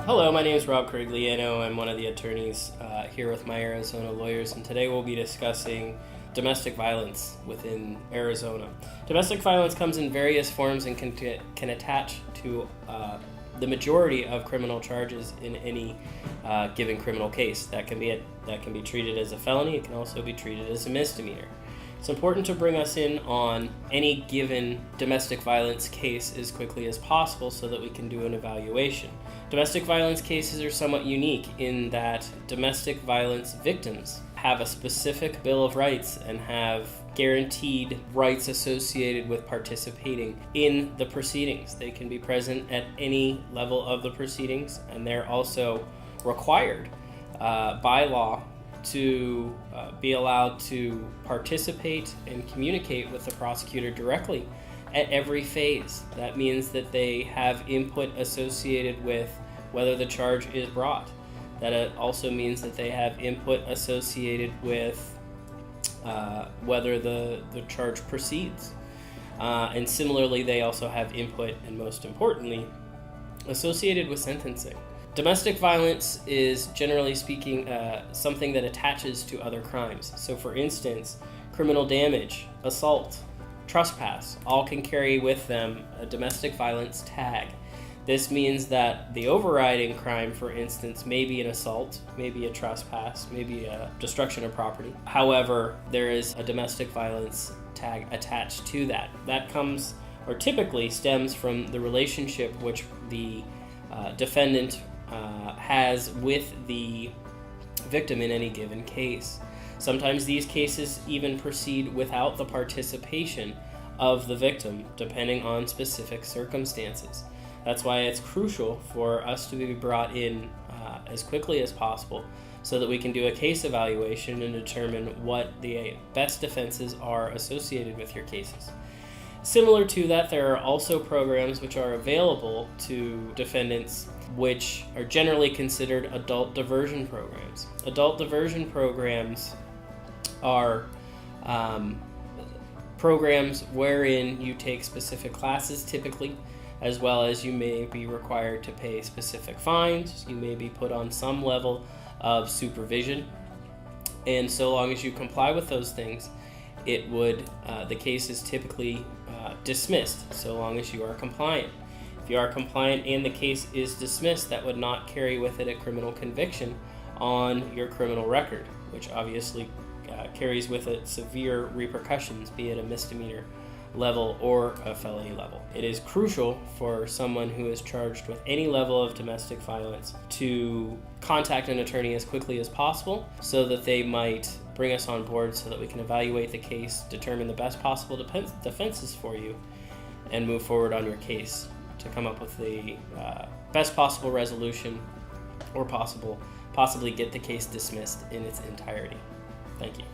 Hello, my name is Rob Corigliano. I'm one of the attorneys here with my Arizona lawyers, and today we'll be discussing domestic violence within Arizona. Domestic violence comes in various forms and can attach to the majority of criminal charges in any given criminal case. That can be treated as a felony. It can also be treated as a misdemeanor. It's important to bring us in on any given domestic violence case as quickly as possible so that we can do an evaluation. Domestic violence cases are somewhat unique in that domestic violence victims have a specific Bill of Rights and have guaranteed rights associated with participating in the proceedings. They can be present at any level of the proceedings, and they're also required by law to be allowed to participate and communicate with the prosecutor directly at every phase. That means that they have input associated with whether the charge is brought. That it also means that they have input associated with whether the charge proceeds. And similarly, they also have input, and most importantly, associated with sentencing. Domestic violence is, generally speaking, something that attaches to other crimes. So for instance, criminal damage, assault, trespass, all can carry with them a domestic violence tag. This means that the overriding crime, for instance, may be an assault, maybe a trespass, maybe a destruction of property. However, there is a domestic violence tag attached to that. That comes, or typically stems from the relationship which the defendant has with the victim in any given case. Sometimes these cases even proceed without the participation of the victim, depending on specific circumstances. That's why it's crucial for us to be brought in as quickly as possible so that we can do a case evaluation and determine what the best defenses are associated with your cases. Similar to that, there are also programs which are available to defendants which are generally considered adult diversion programs. Adult diversion programs are programs wherein you take specific classes typically, as well as you may be required to pay specific fines. You may be put on some level of supervision. And so long as you comply with those things, the case is typically dismissed, so long as you are compliant. If you are compliant and the case is dismissed, that would not carry with it a criminal conviction on your criminal record, which obviously carries with it severe repercussions, be it a misdemeanor level or a felony level. It is crucial for someone who is charged with any level of domestic violence to contact an attorney as quickly as possible so that they might bring us on board so that we can evaluate the case, determine the best possible defenses for you, and move forward on your case to come up with the best possible resolution or possibly get the case dismissed in its entirety. Thank you.